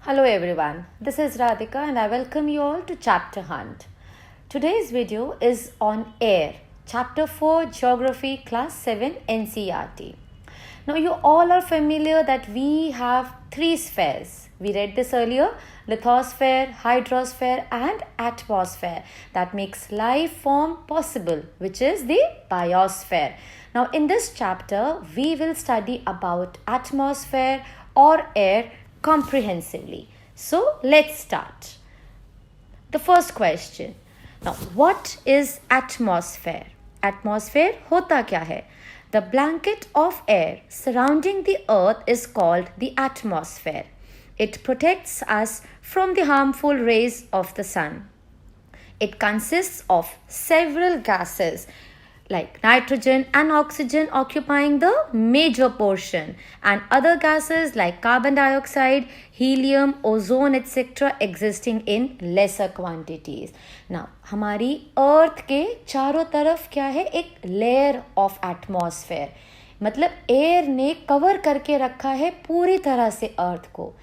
Hello everyone, this is Radhika and I welcome you all to Chapter Hunt. Today's video is on air, Chapter 4 Geography Class 7 NCERT. Now you all are familiar that we have three spheres. We read this earlier, lithosphere, hydrosphere and atmosphere that makes life form possible, which is the biosphere. Now in this chapter, we will study about atmosphere or air comprehensively. So let's start. The first question. Now, what is atmosphere? Atmosphere होता क्या है? The blanket of air surrounding the earth is called the atmosphere. It protects us from the harmful rays of the sun. It consists of several gases like nitrogen and oxygen occupying the major portion and other gases like carbon dioxide, helium, ozone etc. existing in lesser quantities. Now, हमारी अर्थ के चारों तरफ क्या है? एक layer of atmosphere, मतलब air ने cover करके रखा है पूरी तरह से अर्थ को.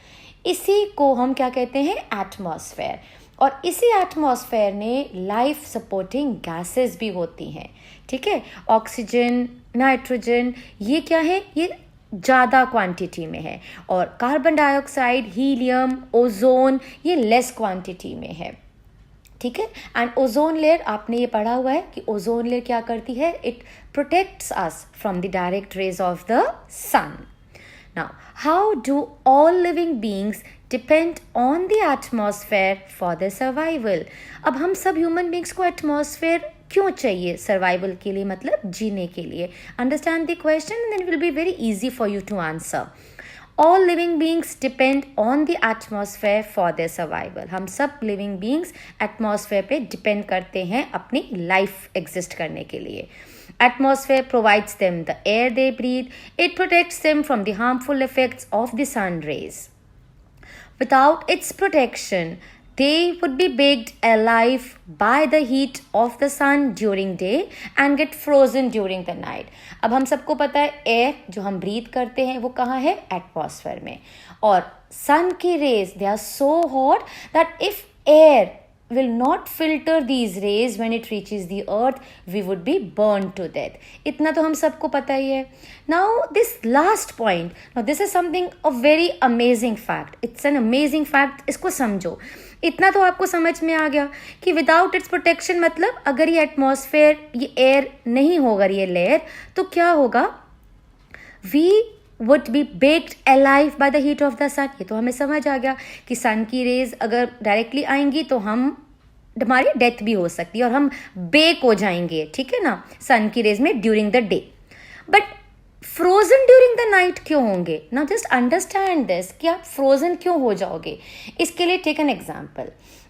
इसी को हम क्या कहते हैं? एटमॉस्फेयर. और इसी एटमॉस्फेयर ने लाइफ सपोर्टिंग गैसेस भी होती हैं. ठीक है, ऑक्सीजन, नाइट्रोजन, ये क्या है? ये ज़्यादा क्वांटिटी में है. और कार्बन डाइऑक्साइड, हीलियम, ओजोन ये लेस क्वांटिटी में है. ठीक है, एंड ओजोन लेयर आपने ये पढ़ा हुआ है कि ओजोन लेयर क्या करती है? It protects us from the direct rays of the sun. Now, how do all living beings depend on the atmosphere for their survival? अब हम सब ह्यूमन बींग्स को एटमॉस्फेयर क्यों चाहिए सर्वाइवल के लिए, मतलब जीने के लिए? Understand the question and then will be very easy for you to answer. All living beings depend on the atmosphere for their survival. हम सब living beings एटमॉस्फेयर पे डिपेंड करते हैं अपनी लाइफ एग्जिस्ट करने के लिए. Atmosphere provides them the air they breathe. It protects them from the harmful effects of the sun rays. Without its protection, they would be baked alive by the heat of the sun during day and get frozen during the night. अब हम सबको पता है air जो हम breathe करते हैं वो कहाँ है? एटमॉस्फेयर में. और सन की rays they are so hot that if air will not filter these rays when it reaches the earth, we would be burned to death. इतना तो हम सबको पता ही है. Now this last point, now this is something a very amazing fact. It's an amazing fact. इसको समझो. इतना तो आपको समझ में आ गया कि विदाउट इट्स प्रोटेक्शन, मतलब अगर ये एटमॉस्फेयर, ये एयर नहीं होगा, ये लेयर, तो क्या होगा? We would be baked alive by the heat of the sun. ये तो हमें समझ आ गया कि सन की रेज अगर डायरेक्टली आएंगी तो हमारी डेथ भी हो सकती है और हम बेक हो जाएंगे. ठीक है ना, सन की रेज में during the day. But frozen during the night क्यों होंगे? नाउ जस्ट अंडरस्टैंड दिस कि आप फ्रोजन क्यों हो जाओगे. इसके लिए टेक एन एग्जाम्पल.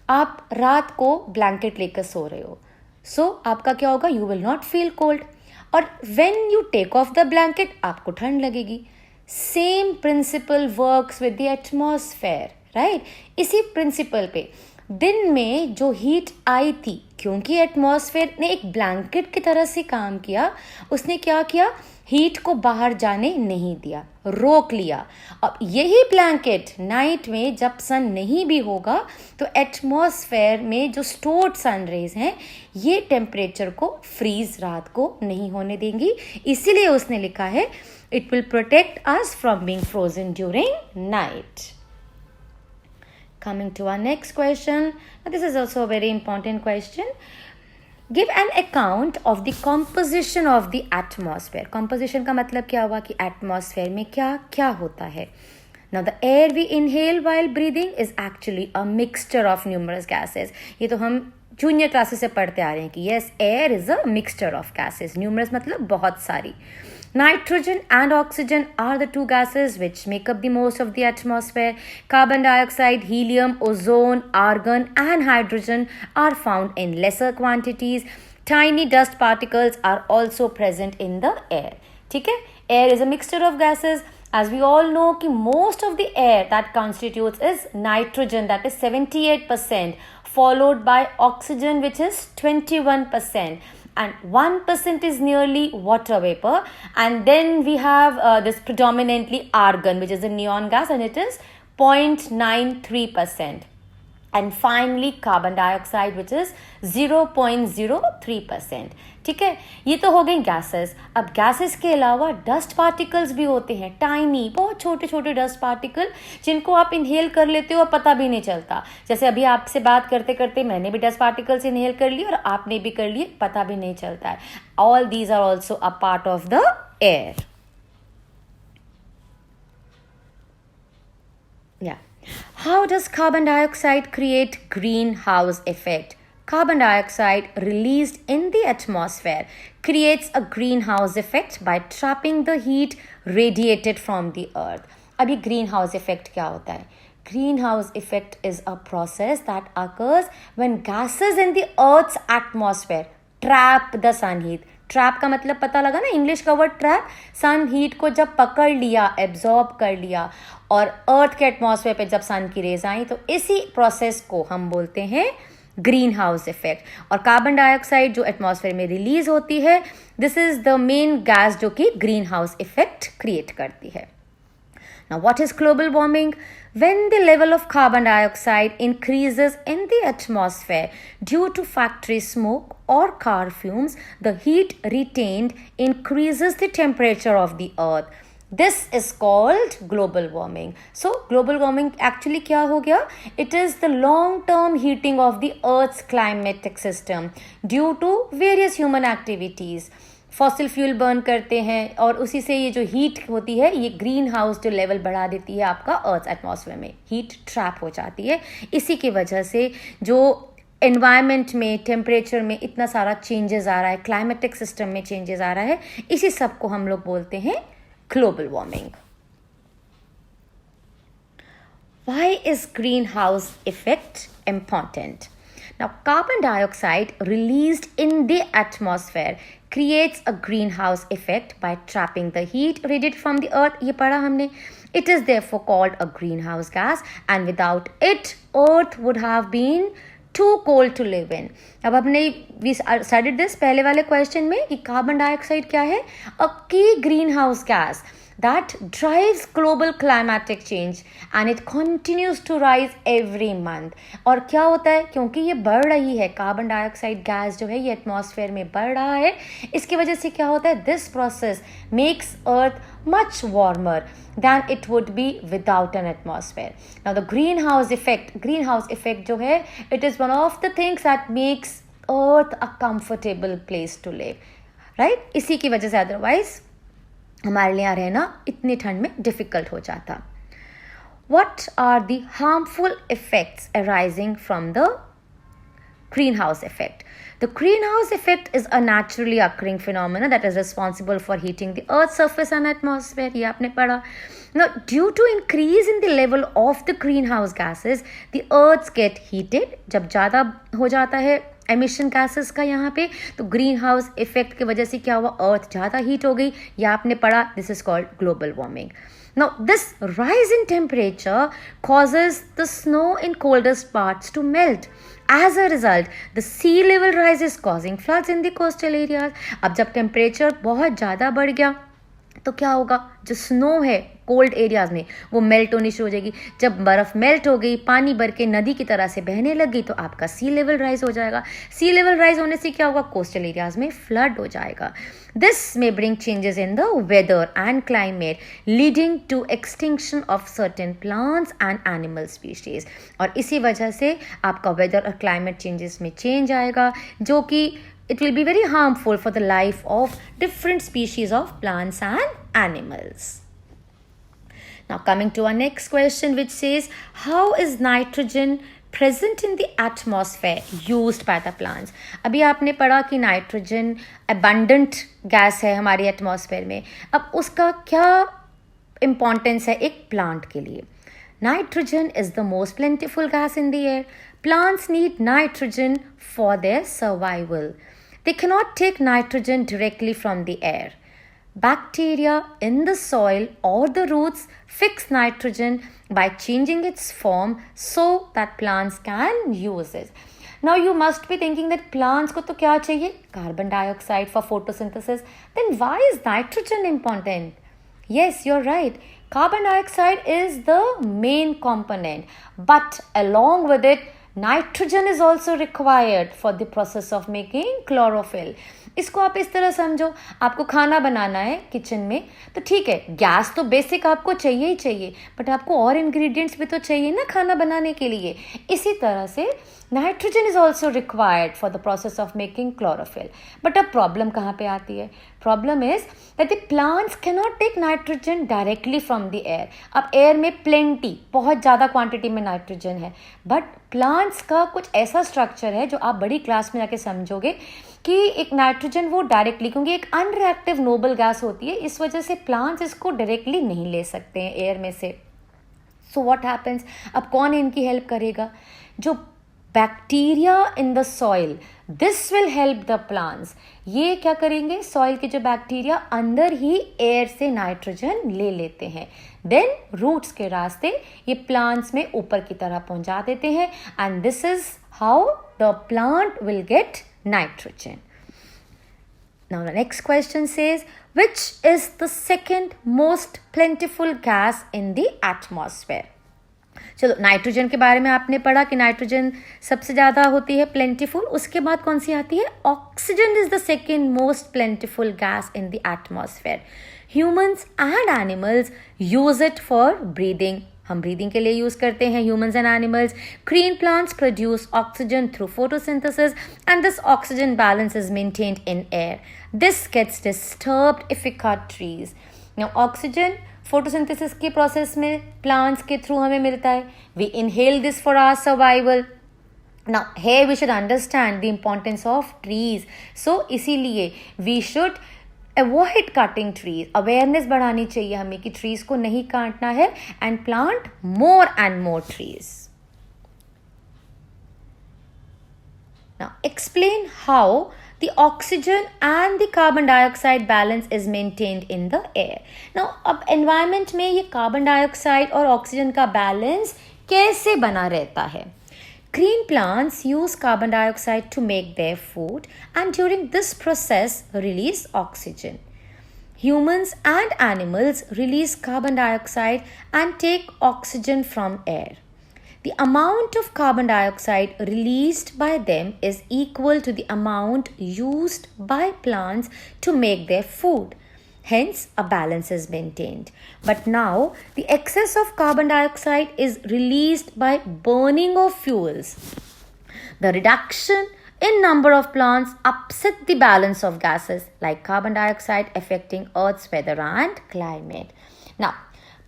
आप रात को ब्लैंकेट लेकर सो रहे हो, सो आपका क्या होगा? You will not feel cold. और when you take off the blanket आपको ठंड लगेगी. Same principle works with the atmosphere, right? इसी प्रिंसिपल पे दिन में जो हीट आई थी, क्योंकि एटमॉस्फेयर ने एक ब्लैंकेट की तरह से काम किया, उसने क्या किया? हीट को बाहर जाने नहीं दिया, रोक लिया. अब यही ब्लैंकेट नाइट में जब सन नहीं भी होगा तो एटमॉस्फेयर में जो स्टोर्ड सन रेज हैं ये टेम्परेचर को फ्रीज रात को नहीं होने देंगी. इसीलिए उसने लिखा है it will protect us from being frozen during night. Coming to our next question. Now this is also a very important question. Give an account of the composition of the atmosphere. Composition का मतलब क्या हुआ कि atmosphere में क्या क्या होता है. Now the air we inhale while breathing is actually a mixture of numerous gases. ये तो हम जूनियर क्लासेस से पढ़ते आ रहे हैं कि yes, air is a mixture of gases. Numerous मतलब बहुत सारी. Nitrogen and oxygen are the two gases which make up the most of the atmosphere. Carbon dioxide, helium, ozone, argon and hydrogen are found in lesser quantities. Tiny dust particles are also present in the air. ठीक है? Air is a mixture of gases. As we all know कि most of the air that constitutes is nitrogen, that is 78%, followed by oxygen which is 21%. And 1% is nearly water vapor, and then we have this predominantly argon, which is a neon gas, and it is 0.93%. And finally carbon dioxide which is 0.03%. ठीक है, ये तो हो गई gases. अब gases के अलावा dust particles भी होते हैं, टाइनी, बहुत छोटे छोटे डस्ट पार्टिकल जिनको आप इनहेल कर लेते हो और पता भी नहीं चलता. जैसे अभी आपसे बात करते करते मैंने भी डस्ट पार्टिकल्स इनहेल कर लिए और आपने भी कर लिए, पता भी नहीं चलता है. All these are also a part of the air. Yeah. How does carbon dioxide create greenhouse effect? Carbon dioxide released in the atmosphere creates a greenhouse effect by trapping the heat radiated from the earth. अब ये greenhouse effect क्या होता है? Greenhouse effect is a process that occurs when gases in the earth's atmosphere trap the sun heat. Trap का मतलब पता लगा ना, इंग्लिश का वर्ड ट्रैप. सन हीट को जब पकड़ लिया, एब्जॉर्ब कर लिया और अर्थ के एटमॉस्फेयर पे जब सन की रेज आई, तो इसी प्रोसेस को हम बोलते हैं ग्रीन हाउस इफेक्ट. और कार्बन डाइऑक्साइड जो एटमॉस्फेयर में रिलीज होती है, this is the main gas जो कि ग्रीन हाउस इफेक्ट क्रिएट करती है. Now, what is global warming? When the level of carbon dioxide increases in the atmosphere due to factory smoke or car fumes, the heat retained increases the temperature of the earth. This is called global warming. So, global warming actually क्या हो गया? It is the long-term heating of the earth's climatic system due to various human activities. Fossil fuel burn करते हैं और उसी से ये जो हीट होती है, ये ग्रीन हाउस जो लेवल बढ़ा देती है आपका अर्थ एटमॉस्फेयर में, हीट ट्रैप हो जाती है. इसी की वजह से जो एनवायरनमेंट में, टेम्परेचर में इतना सारा चेंजेस आ रहा है, क्लाइमेटिक सिस्टम में चेंजेस आ रहा है, इसी सब को हम लोग बोलते हैं global warming. Why is greenhouse effect important? Now, carbon dioxide released in the atmosphere creates a greenhouse effect by trapping the heat radiated from the earth. ये पढ़ा हमने. It is therefore called a greenhouse gas, and without it, earth would have been too cold to live in. अब हमने we studied this पहले वाले question में कि carbon dioxide क्या है? A key greenhouse gas that drives global climatic change and it continues to rise every month. और क्या होता है? क्योंकि ये बढ़ रही है, कार्बन डाइऑक्साइड गैस जो है ये एटमॉस्फेयर में बढ़ रहा है, इसकी वजह से क्या होता है? This process makes earth much warmer than it would be without an atmosphere. Now the greenhouse effect जो है, it is one of the things that makes earth a comfortable place to live, right? इसी की वजह से otherwise हमारे लिए यहाँ रहना इतनी ठंड में डिफिकल्ट हो जाता. What are the harmful effects arising from the greenhouse effect? The greenhouse effect is a naturally occurring phenomenon that is responsible for heating the earth's surface and atmosphere. ये आपने पढ़ा. Now, due to increase in the level of the greenhouse gases, the earths get heated. जब ज़्यादा हो जाता है emission gases का यहाँ पे, तो ग्रीन हाउस इफेक्ट की वजह से क्या हुआ? अर्थ ज़्यादा हीट हो गई. ये आपने पढ़ा. This is called global warming. Now, this rise in temperature causes the snow in coldest parts to melt. As a result, the sea level rise is causing floods in the coastal areas. अब जब temperature बहुत ज़्यादा बढ़ गया तो क्या होगा? जो स्नो है कोल्ड एरियाज में वो मेल्ट होनी शुरू हो जाएगी. जब बर्फ मेल्ट हो गई, पानी भर के नदी की तरह से बहने लग गई, तो आपका सी लेवल राइज हो जाएगा. सी लेवल राइज होने से क्या होगा? कोस्टल एरियाज में फ्लड हो जाएगा. This may bring changes in the weather and climate leading to extinction of certain plants and animal species. और इसी वजह से आपका वेदर और क्लाइमेट चेंजेस में चेंज आएगा, जो कि it will be very harmful for the life of different species of plants and animals. Now coming to our next question, which says, how is nitrogen present in the atmosphere used by the plants? अभी आपने पढ़ा कि nitrogen abundant gas है हमारी atmosphere में. अब उसका क्या इम्पॉर्टेंस है एक प्लांट के लिए? Nitrogen is the most plentiful gas in the air. Plants need nitrogen for their survival. They cannot take nitrogen directly from the air. Bacteria in the soil or the roots fix nitrogen by changing its form so that plants can use it. Now you must be thinking that plants को तो क्या चाहिए? Carbon dioxide for photosynthesis. Then why is nitrogen important? Yes, you're right. Carbon dioxide is the main component, but along with it nitrogen is also required for the process of making chlorophyll. इसको आप इस तरह समझो, आपको खाना बनाना है kitchen में, तो ठीक है, गैस तो बेसिक आपको चाहिए ही चाहिए, बट आपको और इंग्रेडिएंट्स भी तो चाहिए ना खाना बनाने के लिए. इसी तरह से nitrogen is also required for the process of making chlorophyll. But अब प्रॉब्लम कहाँ पे आती है? Problem is that the plants can not take nitrogen directly from the air. अब एयर में प्लेंटी, बहुत ज़्यादा क्वांटिटी में नाइट्रोजन है, बट प्लांट्स का कुछ ऐसा स्ट्रक्चर है जो आप बड़ी क्लास में जाके समझोगे कि एक नाइट्रोजन वो डायरेक्टली, क्योंकि एक अनरिएक्टिव नोबल गैस होती है, इस वजह से प्लांट्स इसको डायरेक्टली नहीं ले सकते हैं एयर में से. So what happens? अब कौन इनकी हेल्प करेगा? जो bacteria in the soil, this will help the plants. ये क्या करेंगे? सॉइल के जो बैक्टीरिया अंदर ही एयर से नाइट्रोजन ले लेते हैं, देन रूट्स के रास्ते ये प्लांट्स में ऊपर की तरह पहुंचा देते हैं, and this is how the plant will get nitrogen. Now the next question says, which is the second most plentiful gas in the atmosphere? चलो, नाइट्रोजन के बारे में आपने पढ़ा कि नाइट्रोजन सबसे ज़्यादा होती है प्लेंटिफुल. उसके बाद कौन सी आती है? Oxygen is the second most plentiful gas in the atmosphere. Humans and animals use it for breathing. हम ब्रीदिंग के लिए यूज करते हैं, humans and animals. Green plants produce oxygen through photosynthesis and this oxygen balance is maintained in air. This gets disturbed if we cut trees. Now oxygen photosynthesis के process में plants के through हमें मिलता है. We inhale this for our survival. Now here we should understand the importance of trees. So इसीलिए we should avoid cutting trees. Awareness बढ़ानी चाहिए हमें कि ट्रीज को नहीं काटना है, and plant more and more trees. Now explain how the oxygen and the carbon dioxide balance is maintained in the air. Now अब environment में ये carbon dioxide और oxygen का balance कैसे बना रहता है? Green plants use carbon dioxide to make their food, and during this process release oxygen. Humans and animals release carbon dioxide and take oxygen from air. The amount of carbon dioxide released by them is equal to the amount used by plants to make their food. Hence, a balance is maintained. But now, the excess of carbon dioxide is released by burning of fuels. The reduction in number of plants upset the balance of gases like carbon dioxide affecting Earth's weather and climate. Now,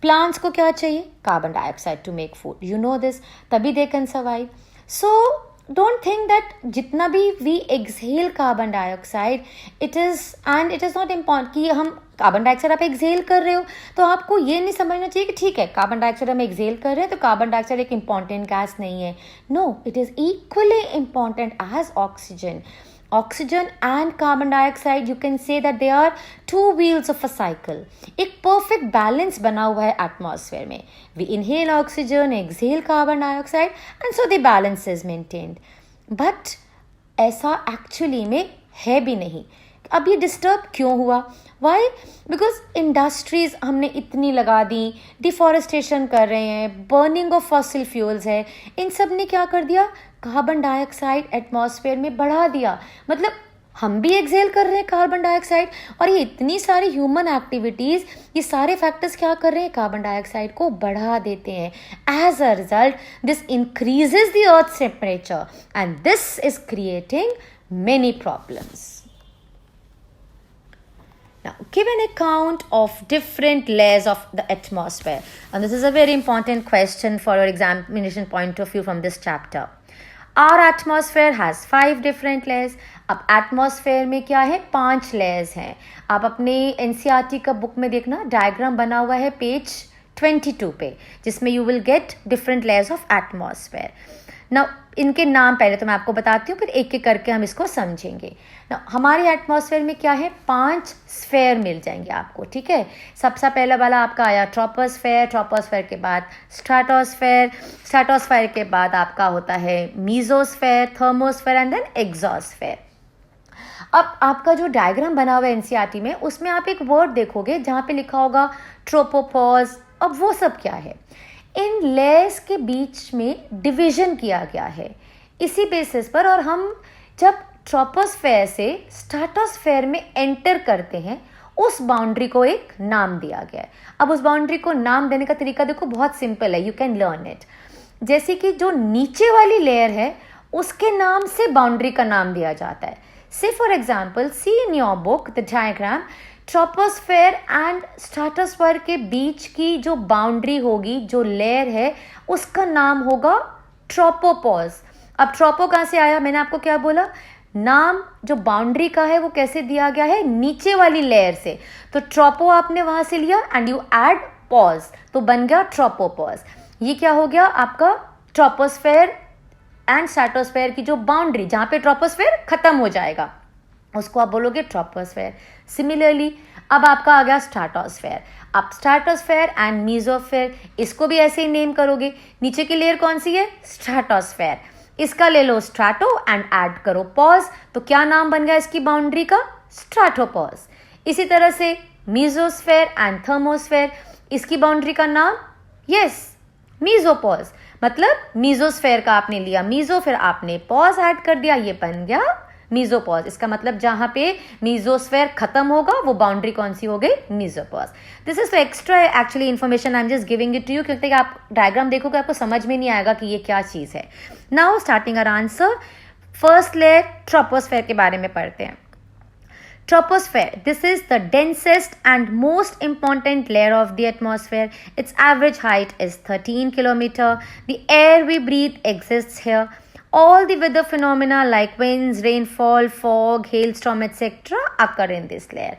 plants को क्या चाहिए? Carbon dioxide to make food. You know this. तभी they can survive. So, don't think that जितना भी we exhale carbon dioxide, it is not important कि हम carbon dioxide आप Excel कर रहे हो, तो आपको ये नहीं समझना चाहिए कि ठीक है कार्बन डाइऑक्साइड हम एक्सेल कर रहे हैं तो कार्बन डाइऑक्साइड एक इंपॉर्टेंट गैस नहीं है. No, it is equally important as oxygen. Oxygen and carbon dioxide, you can say that they are two wheels of a cycle. एक परफेक्ट बैलेंस बना हुआ है एटमॉस्फेयर में. We inhale oxygen, exhale carbon dioxide, and so the balance is maintained. But ऐसा actually में है भी नहीं. अब ये डिस्टर्ब क्यों हुआ? वाई? बिकॉज इंडस्ट्रीज हमने इतनी लगा दी, डिफॉरेस्टेशन कर रहे हैं, बर्निंग ऑफ फॉसिल फ्यूल्स है, इन सब ने क्या कर दिया? कार्बन डाइऑक्साइड एटमॉस्फेयर में बढ़ा दिया. मतलब हम भी एक्सेल कर रहे हैं कार्बन डाइऑक्साइड, और ये इतनी सारी ह्यूमन एक्टिविटीज़, ये सारे फैक्टर्स क्या कर रहे हैं? कार्बन डाइऑक्साइड को बढ़ा देते हैं. As a result this increases the earth temperature and this is creating many problems. Now, give an account of different layers of the atmosphere. And this is a very important question for your examination point of view from this chapter. Our atmosphere has 5 different layers. अब atmosphere में क्या है? 5 layers हैं. आप अपने NCERT का book में देखना, डायग्राम बना हुआ है पेज 22 पे, जिसमें you will get different layers of atmosphere. Now, इनके नाम पहले तो मैं आपको बताती हूँ, फिर एक एक करके हम इसको समझेंगे. Now, हमारे एटमॉस्फेयर में क्या है? 5 स्फेयर मिल जाएंगे आपको, ठीक है. सबसे पहला वाला आपका आया ट्रोपोस्फेयर. ट्रोपोस्फेयर के बाद स्ट्रेटोस्फेयर. स्ट्रेटोस्फेयर के बाद आपका होता है mesosphere, thermosphere and then exosphere. अब आपका जो डायग्राम बना हुआ है एनसीईआरटी में, उसमें आप एक वर्ड देखोगे जहाँ पे लिखा होगा ट्रोपोपॉज अब वो सब क्या है? इन लेयर्स के बीच में डिवीजन किया गया है इसी बेसिस पर, और हम जब ट्रोपोस्फेयर से स्ट्रेटोस्फेयर में एंटर करते हैं उस बाउंड्री को एक नाम दिया गया है। अब उस बाउंड्री को नाम देने का तरीका देखो, बहुत सिंपल है, यू कैन लर्न इट। जैसे कि जो नीचे वाली लेयर है उसके नाम से बाउंड्री का नाम दिया जाता है। Say for example, see in your book the diagram, troposphere and stratosphere के बीच की जो बाउंड्री होगी, जो लेयर है, उसका नाम होगा ट्रोपोपॉज। अब ट्रोपो कहाँ से आया? मैंने आपको क्या बोला, नाम जो बाउंड्री का है वो कैसे दिया गया है? नीचे वाली लेयर से। तो ट्रोपो आपने वहां से लिया एंड यू ऐड पॉज, तो बन गया ट्रोपोपॉज। ये क्या हो गया आपका? ट्रोपोस्फेयर एंड स्ट्रेटोस्फेयर की जो बाउंड्री, जहां पे ट्रोपोस्फेयर खत्म हो जाएगा, उसको आप बोलोगे ट्रोपोस्फेयर। सिमिलरली अब आपका आ गया स्ट्रेटोस्फेयर। अब स्ट्रेटोस्फेयर एंड मीजोस्फेयर, इसको भी ऐसे ही नेम करोगे। नीचे की लेयर कौन सी है? स्ट्रेटोस्फेयर। इसका ले लो स्ट्रैटो एंड ऐड करो पॉज, तो क्या नाम बन गया इसकी बाउंड्री का? स्ट्रैटोपॉज। इसी तरह से मीजोस्फेयर एंड थर्मोस्फेयर, इसकी बाउंड्री का नाम, यस, मीजोपॉज। मतलब मीजोस्फेयर का आपने लिया मीजो, फिर आपने पॉज ऐड कर दिया, ये बन गया मीजोपॉज। इसका मतलब जहां पे मीजोस्फेयर खत्म होगा वो बाउंड्री कौन सी हो गई? Mesopause. This is extra actually information, I am just giving it to you, क्योंकि आप डायग्राम देखोगे आपको समझ में नहीं आएगा कि ये क्या चीज है। Now starting our answer, first layer troposphere के बारे में पढ़ते हैं। Troposphere, this is the densest and most important layer of the atmosphere. Its average height is 13 kilometers. The air we breathe exists here. All the weather phenomena like winds, rainfall, fog, hailstorm, etc. occur in this layer.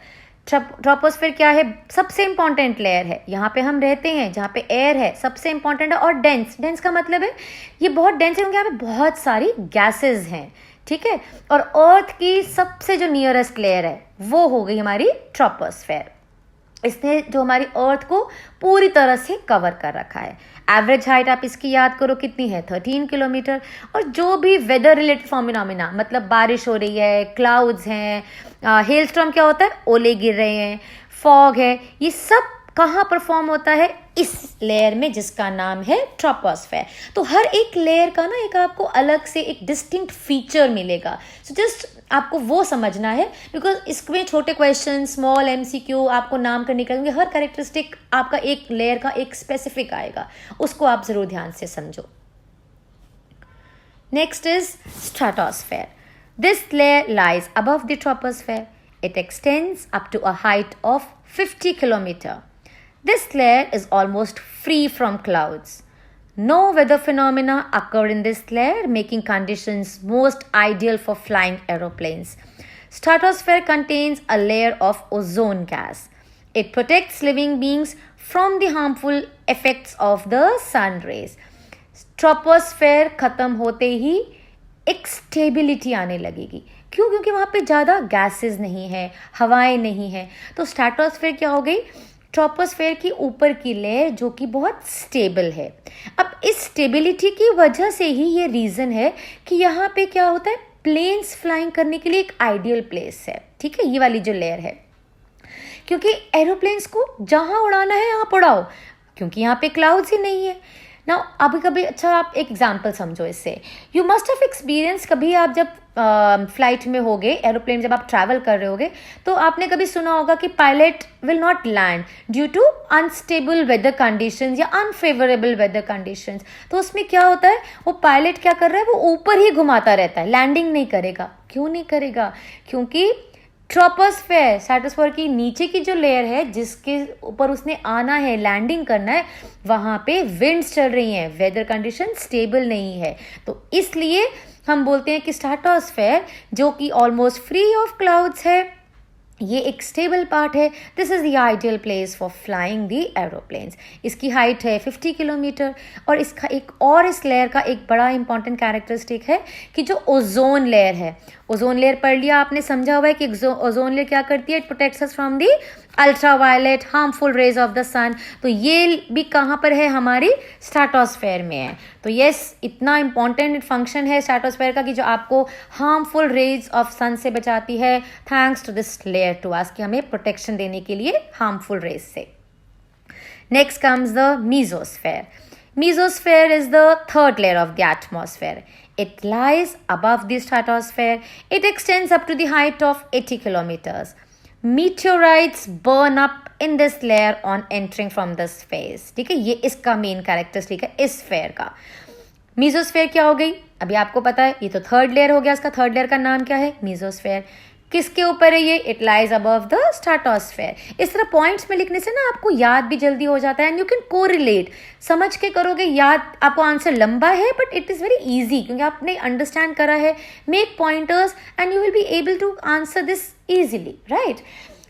Troposphere क्या है? सबसे important layer है, यहाँ पे हम रहते हैं, जहाँ पे एयर है, सबसे इंपॉर्टेंट है। और डेंस, डेंस का मतलब है ये बहुत डेंस है क्योंकि यहाँ पे बहुत सारी गैसेस हैं, ठीक है। और अर्थ की सबसे जो नियरेस्ट लेयर है वो हो गई हमारी ट्रोपोस्फेयर। इसने जो हमारी अर्थ को पूरी तरह से कवर कर रखा है। एवरेज हाइट आप इसकी याद करो कितनी है? 13 किलोमीटर। और जो भी वेदर रिलेटेड फिनोमेना, मतलब बारिश हो रही है, क्लाउड्स हैं, हेलस्टॉर्म क्या होता है? ओले गिर रहे हैं, फॉग है, ये सब कहाँ परफॉर्म होता है? इस लेयर में, जिसका नाम है ट्रोपोस्फेयर। तो हर एक लेयर का ना एक आपको अलग से एक डिस्टिंक्ट फीचर मिलेगा। सो जस्ट आपको वो समझना है, बिकॉज इसमें छोटे क्वेश्चन, स्मॉल एमसीक्यू आपको नाम करने का, क्योंकि हर कैरेक्टरिस्टिक आपका एक लेयर का एक स्पेसिफिक आएगा, उसको आप जरूर ध्यान से समझो। Next is stratosphere. This layer lies above the troposphere. It extends up to a height of 50 kilometers. This layer is almost free from clouds. No weather phenomena occur in this layer, making conditions most ideal for flying aeroplanes. Stratosphere contains a layer of ozone gas. It protects living beings from the harmful effects of the sun rays. Troposphere खत्म होते ही एक stability आने लगेगी। क्यों? क्योंकि वहाँ पे ज़्यादा गैसेस नहीं है, हवाएं नहीं है। तो स्ट्रेटोस्फेयर क्या हो गई? ट्रोपोस्फेयर की ऊपर की लेयर जो कि बहुत स्टेबल है। अब इस स्टेबिलिटी की वजह से ही ये रीज़न है कि यहाँ पे क्या होता है? प्लेन्स फ्लाइंग करने के लिए एक आइडियल प्लेस है, ठीक है, ये वाली जो लेयर है। क्योंकि एरोप्लेन्स को जहाँ उड़ाना है यहाँ उड़ाओ, क्योंकि यहाँ पे क्लाउड्स ही नहीं है ना। अभी कभी, अच्छा आप एक एग्जाम्पल समझो इससे। यू मस्ट हैव एक्सपीरियंस, कभी आप जब फ्लाइट में होगे, एरोप्लेन जब आप ट्रैवल कर रहे होगे, तो आपने कभी सुना होगा कि pilot will not land due to unstable weather conditions या अनफेवरेबल वेदर कंडीशंस। तो उसमें क्या होता है? वो पायलट क्या कर रहा है? वो ऊपर ही घुमाता रहता है, लैंडिंग नहीं करेगा। क्यों नहीं करेगा? क्योंकि ट्रोपोस्फेयर, स्ट्रेटोस्फेयर की नीचे की जो लेयर है जिसके ऊपर उसने आना है, लैंडिंग करना है, वहां पे विंड्स चल रही हैं, वेदर कंडीशन स्टेबल नहीं है। तो इसलिए हम बोलते हैं कि स्ट्रेटोस्फेयर जो कि ऑलमोस्ट फ्री ऑफ क्लाउड्स है, ये एक स्टेबल पार्ट है। This is the ideal place for flying the aeroplanes. इसकी हाइट है 50 किलोमीटर। और इसका एक और, इस लेयर का एक बड़ा इंपॉर्टेंट कैरेक्टरिस्टिक है कि जो ओजोन लेयर है, ओजोन लेयर पढ़ लिया आपने, समझा हुआ है कि ओजोन लेयर क्या करती है? It protects us from the ultraviolet harmful rays of the sun. तो ये भी कहाँ पर है? हमारी स्ट्रेटोस्फेयर में है। तो यस, इतना इंपॉर्टेंट फंक्शन है स्ट्रेटोस्फेयर का कि जो आपको हार्मफुल रेज ऑफ सन से बचाती है, thanks to this layer to us, कि हमें प्रोटेक्शन देने के लिए हार्मफुल रेज से। Next comes the mesosphere. Mesosphere is the third layer of the atmosphere. It lies above the stratosphere. It extends up to the height of 80 kilometers. Meteorites burn up in this layer on entering from the space. ठीक है, ये इसका main characteristic है इस sphere का. Mesosphere क्या हो गई, अभी आपको पता है, ये तो थर्ड लेयर हो गया. इसका थर्ड लेयर का नाम क्या है, मीजोस्फेयर. किसके ऊपर है ये, it lies above the stratosphere. इस तरह पॉइंट्स में लिखने से ना आपको याद भी जल्दी हो जाता है एंड यू कैन कोरिलेट. समझ के करोगे याद, आपको आंसर लंबा है but it is very easy क्योंकि आपने अंडरस्टैंड करा है. Make pointers and you will be able to answer this easily, right.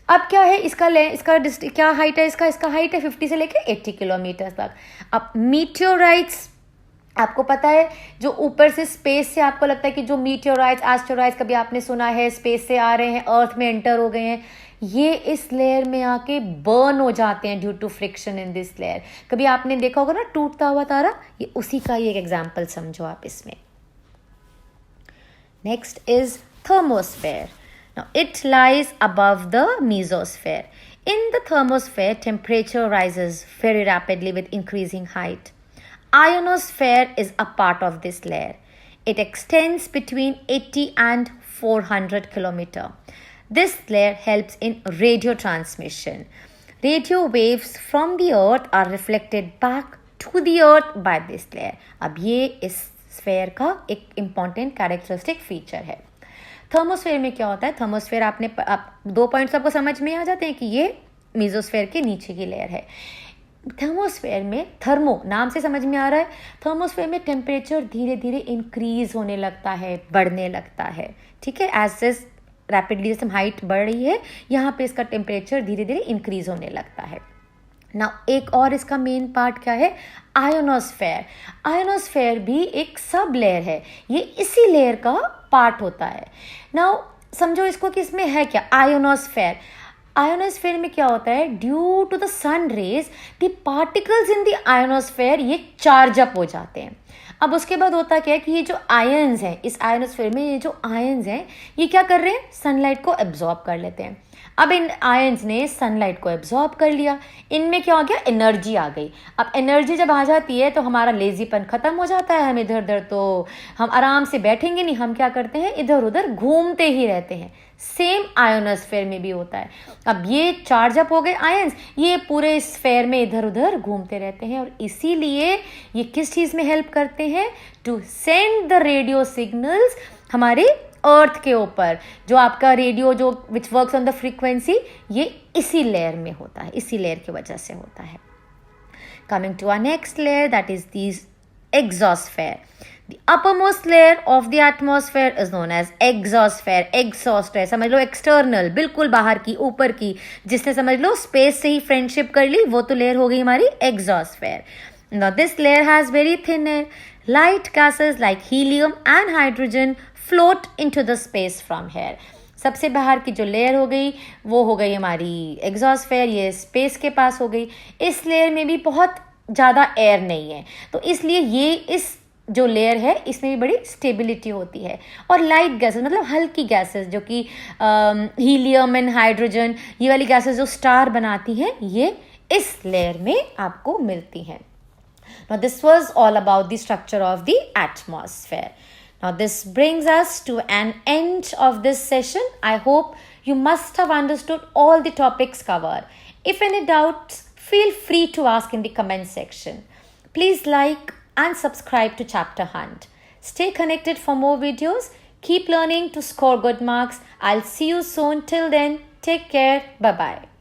अब क्या है इसका क्या हाइट है, इसका हाइट है 50 से लेकर 80 किलोमीटर तक. अब मीटियोराइट्स आपको पता है, जो ऊपर से स्पेस से आपको लगता है कि जो मीटियोराइट्स एस्टेरॉइड्स कभी आपने सुना है स्पेस से आ रहे हैं, अर्थ में एंटर हो गए हैं, ये इस लेयर में आके बर्न हो जाते हैं due to friction in this layer. कभी आपने देखा होगा ना टूटता हुआ तारा, ये उसी का ही एक एग्जाम्पल समझो आप इसमें. Next is thermosphere. Now it lies above the mesosphere. In the thermosphere, temperature rises very rapidly with increasing height. Ionosphere is a part of this layer. It extends between 80 and 400 kilometers. This layer helps in radio transmission. Radio waves from the earth are reflected back to the earth by this layer. अब ये इस sphere का एक important characteristic feature है. Thermosphere में क्या होता है, थर्मोस्फेयर आप 2 पॉइंट्स आपको समझ में आ जाते हैं कि ये मीजोस्फेयर के नीचे की लेयर है. थर्मोस्फेयर में, थर्मो नाम से समझ में आ रहा है, थर्मोस्फेयर में टेम्परेचर धीरे धीरे इंक्रीज होने लगता है, बढ़ने लगता है. ठीक है, एज एज रैपिडली जैसे हाइट बढ़ रही है, यहाँ पे इसका टेम्परेचर धीरे धीरे इंक्रीज होने लगता है. ना एक और इसका मेन पार्ट क्या है, आयोनोस्फेयर. आयोनोस्फेयर भी एक सब लेयर है, ये इसी लेयर का पार्ट होता है. नाउ समझो इसको कि इसमें है क्या, आयोनोस्फेयर. आयोनोस्फेयर में क्या होता है, due to the sun rays the particles in the ionosphere ये चार्ज अप हो जाते हैं. अब उसके बाद होता क्या है कि ये जो आयन्स हैं इस आयोनोस्फेयर में, ये जो आयन्स हैं ये क्या कर रहे हैं, सनलाइट को एब्जॉर्ब कर लेते हैं. अब इन आयन्स ने सनलाइट को एब्जॉर्ब कर लिया, इनमें क्या हो गया, एनर्जी आ गई. अब एनर्जी जब आ जाती है तो हमारा लेजीपन खत्म हो जाता है, हम इधर उधर तो हम आराम से बैठेंगे नहीं, हम क्या करते हैं, इधर उधर घूमते ही रहते हैं. सेम आयोनोस्फेयर में भी होता है. अब ये चार्ज अप हो गए आयन्स, ये पूरे स्फेयर में इधर उधर घूमते रहते हैं और इसीलिए ये किस चीज़ में हेल्प करते हैं, to send the radio signals हमारे अर्थ के ऊपर. जो आपका रेडियो जो which works on the frequency, ये इसी लेयर में होता है, इसी लेयर की वजह से होता है. Coming to our next layer, that is this exosphere. The uppermost layer of the atmosphere is known as exosphere. Exhaust है, समझ लो एक्सटर्नल, बिल्कुल बाहर की, ऊपर की. जिसने समझ लो स्पेस से ही फ्रेंडशिप कर ली, वो तो लेयर हो गई हमारी exosphere. Now this layer has very thin air. Light gases like helium and hydrogen float into the space from here. सबसे बाहर की जो लेयर हो गई वो हो गई हमारी एग्जॉस्फेयर, ये स्पेस के पास हो गई. इस लेयर में भी बहुत ज़्यादा एयर नहीं है, तो इसलिए ये इस जो लेयर है इसमें भी बड़ी स्टेबिलिटी होती है. और लाइट गैसेस मतलब हल्की गैसेस जो कि हीलियम एंड हाइड्रोजन, ये वाली गैसेस जो स्टार बनाती हैं, ये इस लेयर में आपको मिलती हैं. Now this was all about the structure of the atmosphere. Now this brings us to an end of this session. I hope you must have understood all the topics covered. If any doubts, feel free to ask in the comment section. Please like and subscribe to Chapter Hunt. Stay connected for more videos. Keep learning to score good marks. I'll see you soon. Till then, take care. Bye-bye.